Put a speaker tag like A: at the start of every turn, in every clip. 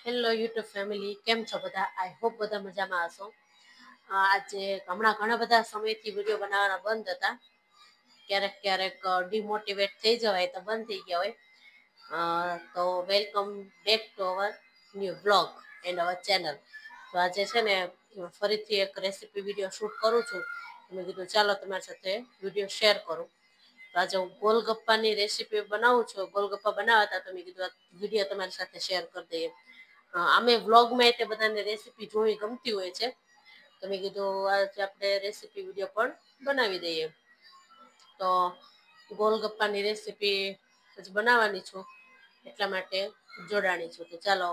A: Hello YouTube family, કેમ છો બધા? આઈ હોપ બધા મજામાં હશો. આજે હમણાં ઘણા બધા સમયથી વિડીયો બનાવવાના બંધ હતા. ક્યારેક ક્યારેક ડિમોટિવેટ થઈ જવાય તો બંધ થઈ ગયા હોય. તો welcome back to our new blog and our channel. તો આજે છે ને ફરીથી એક રેસીપી વિડીયો શૂટ કરું છું. મેં કીધું ચાલો તમારી સાથે વિડીયો શેર કરું. તો આજે હું ગોલગપ્પાની રેસીપી બનાવું છું. ગોલગપ્પા બનાવ્યા હતા તો મેં કીધું વિડીયો તમારી સાથે શેર કરી દઈએ. અમે વ્લોગમાં તે બધાને રેસીપી જોવી ગમતી હોય છે. તો મેં કીધું આજે આપણે રેસીપી વિડીયો પણ બનાવી દઈએ. તો ગોલગપ્પાની રેસીપી પછી બનાવવાની છું. એટલા માટે જોડાણી છું. તો ચાલો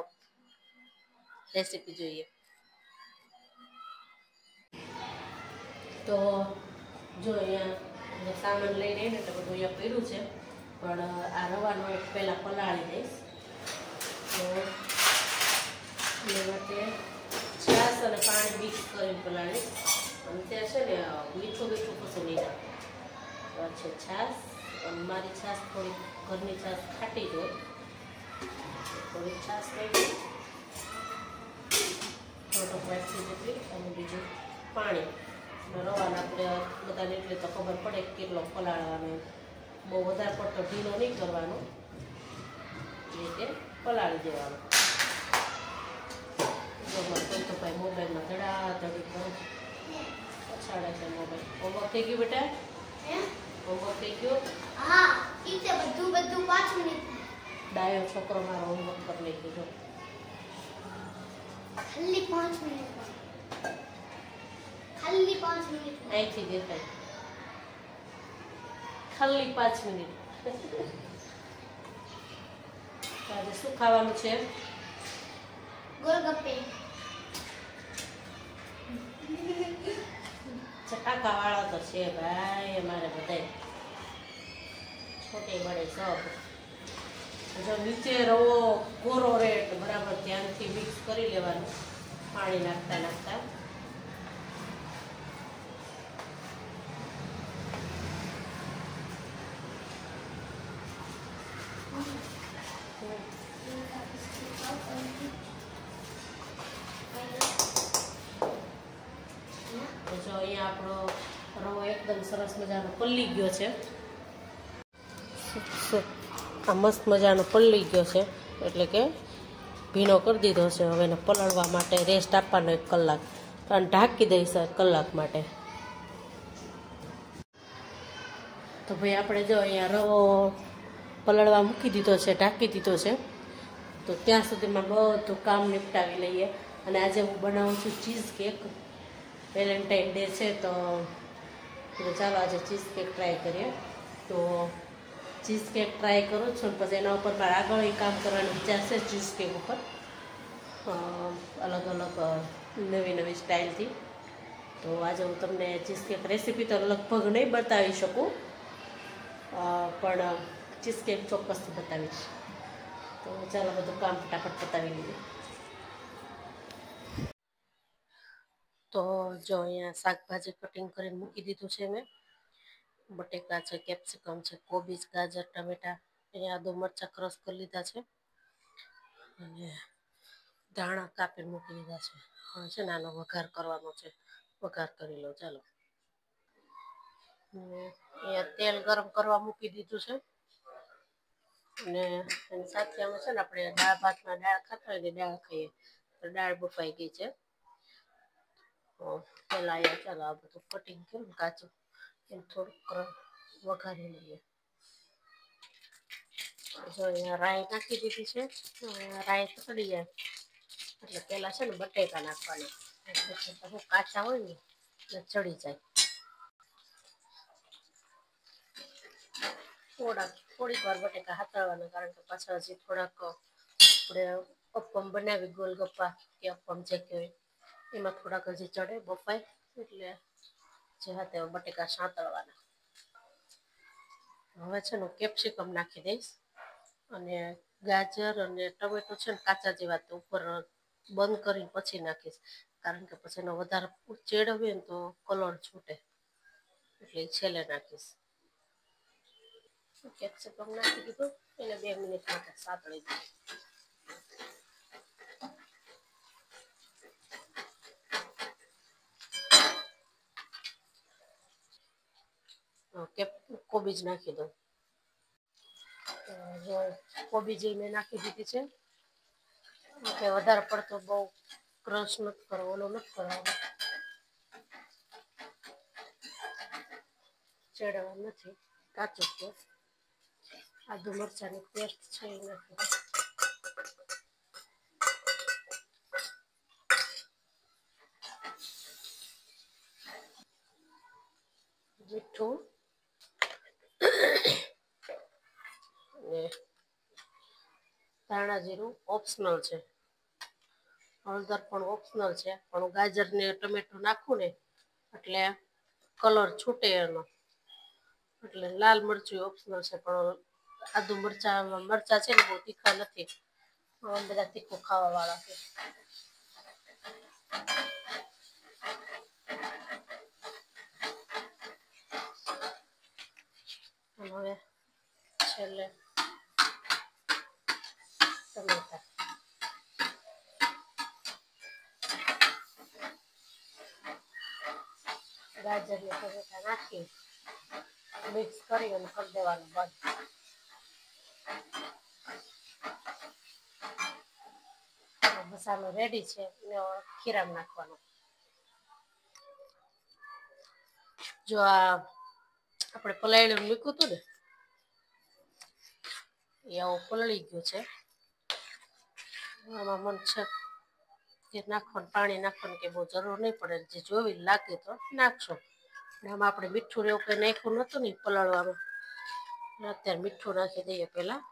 A: રેસીપી જોઈએ. તો જો અહીંયા સામાન લઈને ને એટલે બધું અહીંયા પડ્યું છે. પણ આ રવાનો પહેલાં પલાળી દઈશ. તો એના માટે છાશ અને પાણી મિક્સ કરીને પલાળીશ. અને ત્યાં છે ને મીઠું કશું નહીં નાખે. છે છાશ, મારી છાશ થોડી ઘરની છાશ ખાટી જ હોય. થોડી છાશ લઈ થોડો વાટકી જેટલી અને બીજું પાણી. રવાના આપણે બધાને એટલે તો ખબર પડે કેટલો પલાળવાનો. બહુ વધારે પડતો ઢીલો નહીં કરવાનો, એ રીતે પલાળી દેવાનો. તો ભાઈ મોબાઈલમાં ધડાધડી કરું પછાડે છે મોબાઈલ. હોમવર્ક થઈ ગયું બેટા? હોમવર્ક થઈ ગયું?
B: હા, બધું 5 મિનિટ.
A: ડાયો છોકરો મારો હોમવર્ક કરી લઈ ગયો.
B: ખાલી 5 મિનિટ. ખાલી 5 મિનિટ.
A: અહીંથી દેખાય ખાલી 5 મિનિટ. આજે શું ખાવાનું છે?
B: ગોલગપ્પે.
A: ચટાકા વાળા તો છે ભાઈ અમારે બધાય, છોટે બડે સબ. જો નીચે રવો કોરો રહે એટલે બરાબર ધ્યાનથી મિક્સ કરી લેવાનું, પાણી નાખતા નાખતા. જો અહીંયા આપણો રવો એકદમ સરસ મજાનો પલ્લી ગયો છે. આ મસ્ત મજાનો પલ્લી ગયો છે, એટલે કે ભીનો કરી દીધો છે. હવે એને પલળવા માટે રેસ્ટ આપવાનો 1 કલાક, અને ઢાંકી દઈશ 1 કલાક માટે. તો ભાઈ આપણે જો અહીંયા રવો પલળવા મૂકી દીધો છે, ઢાંકી દીધો છે. તો ત્યાં સુધીમાં બધું કામ નિપટાવી લઈએ. અને આજે હું બનાવું છું ચીઝ કેક. વેલેન્ટાઇન ડે છે તો ચાલો આજે ચીઝ કેક ટ્રાય કરીએ. તો ચીઝ કેક ટ્રાય કરું છું, પછી એના ઉપર મારે આગળ કામ કરવાનું વિચાર છે ચીઝ કેક ઉપર, અલગ અલગ નવી નવી સ્ટાઇલથી. તો આજે હું તમને ચીઝ કેક રેસીપી તો લગભગ નહીં બતાવી શકું, પણ ચીઝ કેક ચોક્કસથી બતાવીશ. તો ચાલો બધું કામ ફટાફટ પતાવી લઈએ. તો જો અહીંયા શાકભાજી કટિંગ કરીને મૂકી દીધું છે મેં. બટેકા છે, કેપ્સિકમ છે, કોબીજ, ગાજર, ટમેટા. અહીંયા આદુ મરચાં ક્રશ કરી લીધા છે, અને ધાણા કાપીને મૂકી દીધા છે. હવે છે ને આનો વઘાર કરવાનો છે, વઘાર કરી લો ચાલો. અહીંયા તેલ ગરમ કરવા મૂકી દીધું છે. અને એની સાથે અમે છે ને આપણે દાળ ભાતમાં દાળ ખાતા હોય ને દાળ ખાઈએ, તો દાળ બફાઈ ગઈ છે. પેલા અહીંયા ચાલો આ બધું કટિંગ કર્યું કાચું, એને થોડુંક વઘારી લઈએ. જો અહીંયા રાઈ નાખી દીધી છે. રાઈ તળી જાય એટલે પેલા છે ને બટેકા નાખવાના, એટલે કાચા હોય ને એટલે ચડી જાય. થોડીક વાર બટેકા હાથળવાના, કારણ કે પાછળ હજી થોડાક આપણે અપમ બનાવી ગોલગપ્પા કે અપમ જે કહેવાય એમાં થોડાક હજી ચડે બફાય, એટલે જે હાથે બટેકા સાંતળવાના. હવે છે ને કેપ્સિકમ નાખી દઈશ, અને ગાજર અને ટમેટો છે ને કાચા જેવા તો ઉપર બંધ કરીને પછી નાખીશ, કારણ કે પછી એનો વધારે ચેડવીએ ને તો કલર છૂટે, એટલે છેલ્લે નાખીશ. કેપ્સિકમ નાખી દીધું, એને 2 મિનિટ માટે સાતળી દીધું. કોબીજ નાખી દઉં. જો કોબીજ મેં નાખી દીધી છે. કે વધારે પડતો બહુ ક્રશ નથી કરવો, ઓલો નથી કરવાનો, ચડવા નથી, કાચું છે. આદુ મરચાંની પેસ્ટ છે એ નાખી દઉં. મીઠું ને ધાણા જીરું ઓપ્શનલ છે. હળદર પણ ઓપ્શનલ છે, પણ હું ગાજર ને ટમેટું નાખું ને એટલે કલર છૂટે એનો, એટલે લાલ મરચું ઓપ્શનલ છે. પણ આદુ મરચા છે ને બહુ તીખા નથી, બધા તીખું ખાવા વાળા છે. હવે છેલ્લે ટમેટા, ગાજર ને ટમેટા નાખી મિક્સ કરી અને કરી દેવાનું બંધ. મસાલો રેડી છે, ને ખીરામાં નાખવાનો. જો આ આપણે પલાળીને મૂક્યું હતું ને એ આવું પલળી ગયું છે. આમાં મન છે જે નાખવાનું પાણી નાખવાનું કે બહુ જરૂર નહીં પડે, જે જોવી લાગે તો નાખશો. આમાં આપણે મીઠું ને એવું કંઈ નાખ્યું નહોતું ને પલાળવામાં, અત્યારે મીઠું નાખી દઈએ પહેલાં.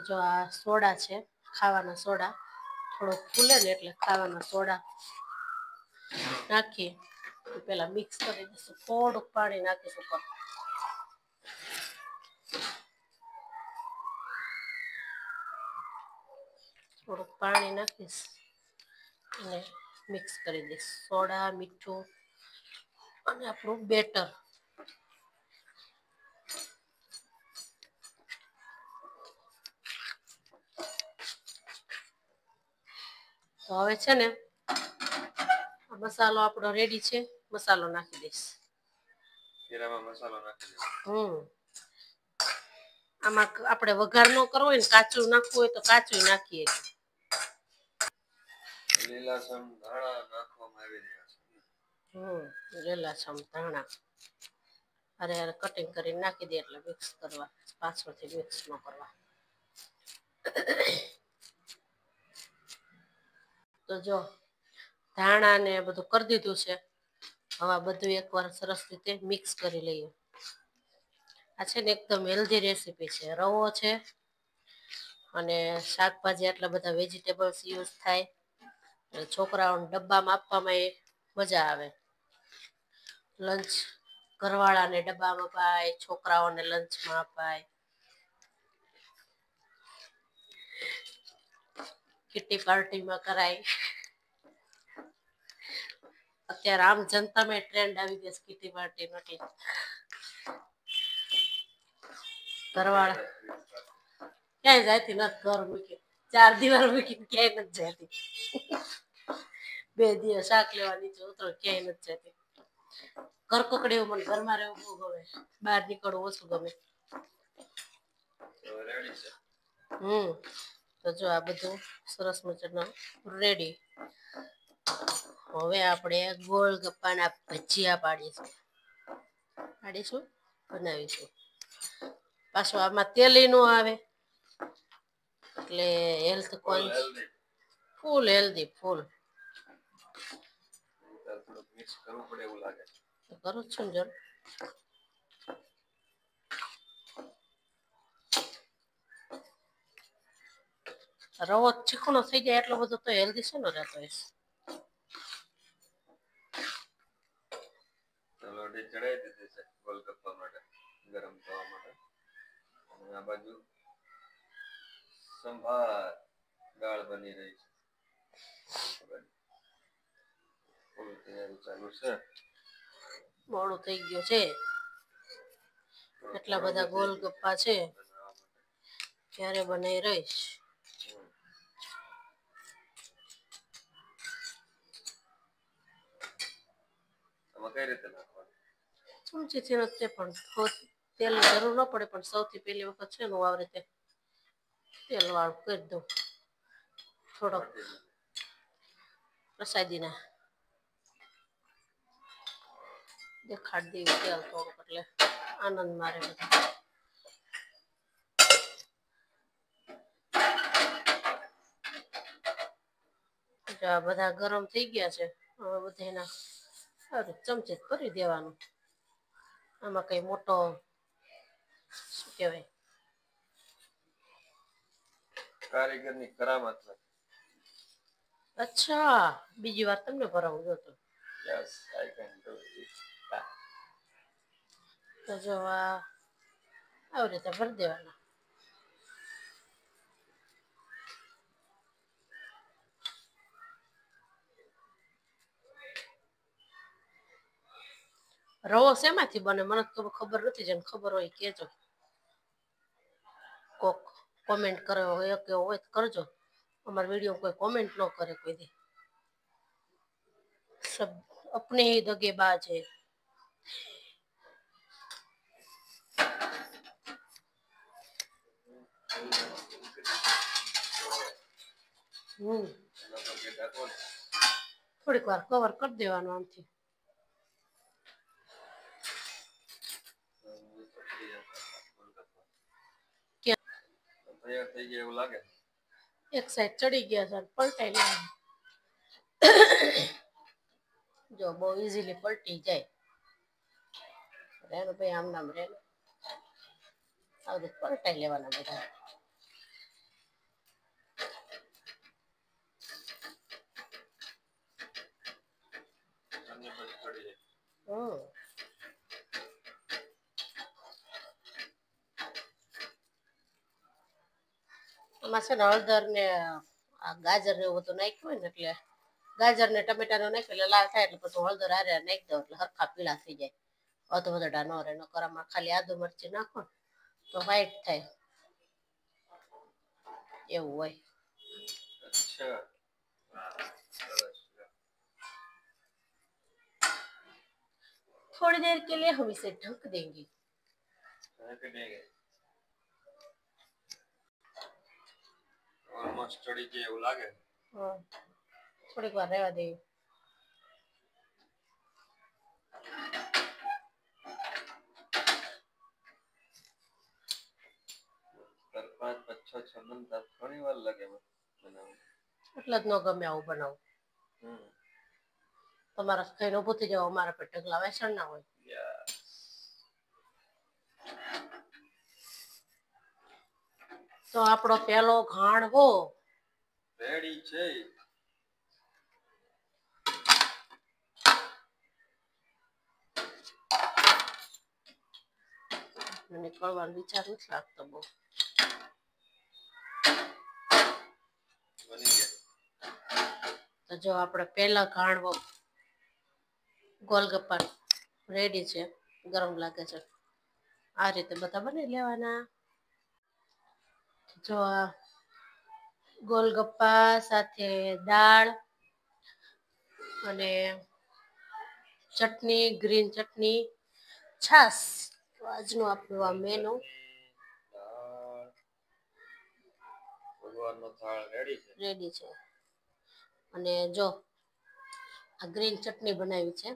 A: જો આ સોડા છે, ખાવાના સોડા, થોડોક ફૂલે ને એટલે ખાવાના સોડા નાખી પેલા મિક્સ કરી દઈશું. થોડુંક પાણી નાખીશું ઉપર, થોડુંક પાણી નાખીશ અને મિક્સ કરી દઈશ. સોડા, મીઠું અને આપણું બેટર. તો હવે છે ને મસાલો આપણો રેડી છે, મસાલો નાખી દઈશ. આમાં આપણે વઘાર ન કરવો હોય ને કાચું નાખવું હોય તો કાચું નાખીએ. લીલાછમ ધાણા નાખવામાં આવી રહ્યા છે. લીલાછમ ધાણા અરે કટિંગ કરીને નાખી દે એટલે મિક્સ કરવા, પાછળથી મિક્સ ન કરવા. તો જો ધાણા ને બધું કરી દીધું છે. હવે બધું એકવાર સરસ રીતે મિક્સ કરી લઈએ. આ છે ને એકદમ હેલ્ધી રેસીપી છે. રવો છે અને શાકભાજી આટલા બધા વેજીટેબલ્સ યુઝ થાય. છોકરાઓને ડબ્બામાં આપવામાં એ મજા આવે. લંચ ઘરવાળાને ડબ્બામાં અપાય, છોકરાઓને લંચમાં અપાય. કિટ્ટી પાર્ટીમાં કરાય. અત્યારે આમ જનતામાં ટ્રેન્ડ આવી ગયો કિટ્ટી પાર્ટી નો. ઘરવાળા ક્યાંય જતી નથી, ઘર મૂકી 4 દિવસ મૂકીને ક્યાંય નથી જતી. 2 દિવસ શાક લેવા નીચે ઉતરો ક્યાંય નથી જતી. ઘરકોકડી મને ઘરમાં રહેવું બહુ ગમે, બહાર નીકળવું ઓછું ગમે. તો જો આ બધું સરસ મજાનું રેડી. હવે આપણે ગોળગપ્પાના ભજીયા પાડીશું, બનાવીશું. પાછું આમાં તેલ નો આવે એટલે હેલ્થ ફૂલ હેલ્ધી, ફૂલ. મિક્સ કરવું પડે એવું લાગે. કરું છું ને જર. રવો ચીકણો થઈ જાય એટલો બધો તો હેલ્ધી છે ને રહેતો હોય. લોટી ચડાવી દીધી છે ગોલગપ્પા માટે, ગરમ થવા માટે. અને આ બાજુ સંભાર દાળ બની રહી છે. તૈયારી ચાલુ છે. મોડું થઈ ગયું છે. એટલા બધા ગોલગપ્પા છે, ક્યારે બનાવી રહીશ.
C: આમાં કઈ રીતે નાખવાનું?
A: ચમચીથી નથી પણ તેલની જરૂર ન પડે, પણ સૌથી પહેલી વખત છે ને હું આવી રીતે તેલ વાળું કરી દઉં. થોડોક પ્રસાદીના દેખાડી દેવી તેલ થોડુંક, એટલે આનંદ મારે બધા. આ બધા ગરમ થઈ ગયા છે. હવે બધાના ચમચી ભરી દેવાનું. આમાં કઈ મોટો શું કહેવાય,
C: કારીગરની કરામત નથી.
A: અચ્છા, બીજી વાર તમને ભરાવું જોતો.
C: Yes, I can do it.
A: તો જો આવી રીતે ભરી દેવાના. રવો શેમાંથી બને મને તો ખબર નથી, જેને ખબર હોય કેજો. કોક કોમેન્ટ કરે હોય કે હોય તો કરજો. અમારા વિડીયો કોઈ કોમેન્ટ ન કરે કોઈ દી. सब अपने ही दगेबाज है. થોડીક વાર કવર કરી દેવાનું આમથી.
C: તૈયાર થઈ ગયા એવું લાગે.
A: એક સાઈડ ચડી ગયા છે, પલટાઈ લેવાનું. જો બહુ ઇઝીલી પલટી જાય. રેનું ભાઈ આમ નામ રેનું આવી પલટાઈ લેવાના બધા. એમાં છે ને હળદર ને ગાજર ને એવું બધું નાખ્યું હોય ને, એટલે ગાજર ને ટમેટા નો નાખ્યું એટલે લાલ થાય, એટલે પછી હળદર હારે નાખી દો એટલે હરખા પીળા થઈ જાય. વધડા ન રહે. નકરમાં ખાલી આદુ મરચી નાખો તો વ્હાઈટ થાય એવું હોય. थोड़ी देर के लिए हम इसे ढक देंगे.
C: ઓલમોસ્ટ ચડી જાય એવું લાગે.
A: થોડીક વાર રહેવા દઈએ.
C: 5-6 બનતા ઘણી વાર લાગે બનાવવું.
A: એટલે જ ન ગમે આવું બનાવું. તમારા ખાઈને ઊભું થઈ જાવ, અમારા પર ઢગલા વેસણ ના હોય. તો આપણો પેલો ઘાણવો
C: રેડી છે.
A: મને કળવાનો વિચાર નથી લાગતો બહુ. તો જો આપણે પેલા ઘાણવો ગોલગપ્પા રેડી છે. ગરમ લાગે છે. આ રીતે બધા બનાવી લેવાના. જો ગોલગપ્પા સાથે દાળ અને ચટણી, ગ્રીન ચટણી, છાશ. તો આજનું આપણું આ મેનુ
C: ભગવાનનો થાળ રેડી
A: છે. અને જો આ ગ્રીન ચટણી બનાવી છે,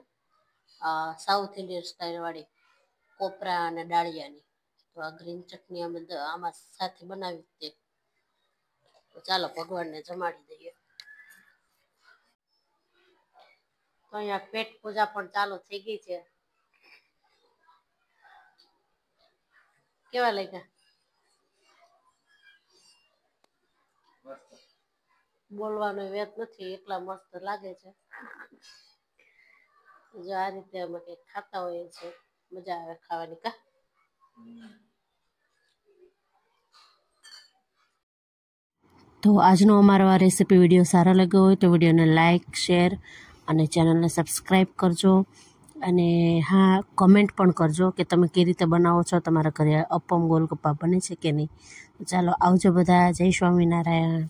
A: સાઉથ ઇન્ડિયન સ્ટાઇલ વાળી, કોપરા અને ડાળિયાની. તો આ ગ્રીન ચટણી અમે આમાં સાથે બનાવી છે. તો ચાલો ભગવાનને જમાડી દઈએ. તો અહીંયા પેટ પૂજા પણ ચાલુ થઈ ગઈ છે. કેવા લાગ્યા? બોલવાનો વેત નથી, એટલા મસ્ત લાગે છે. જો આ રીતે અમે કંઈક ખાતા હોઈએ છે. મજા આવે ખાવાની કા. તો આજનો અમારો આ રેસીપી વિડીયો સારો લાગ્યો હોય તો વિડીયોને લાઇક, શેર અને ચેનલને સબસ્ક્રાઈબ કરજો. અને હા, કમેન્ટ પણ કરજો કે તમે કેવી રીતે બનાવો છો, તમારા ઘરે અપમ ગોલગપ્પા બને છે કે નહીં. ચાલો આવજો બધા. જય સ્વામિનારાયણ.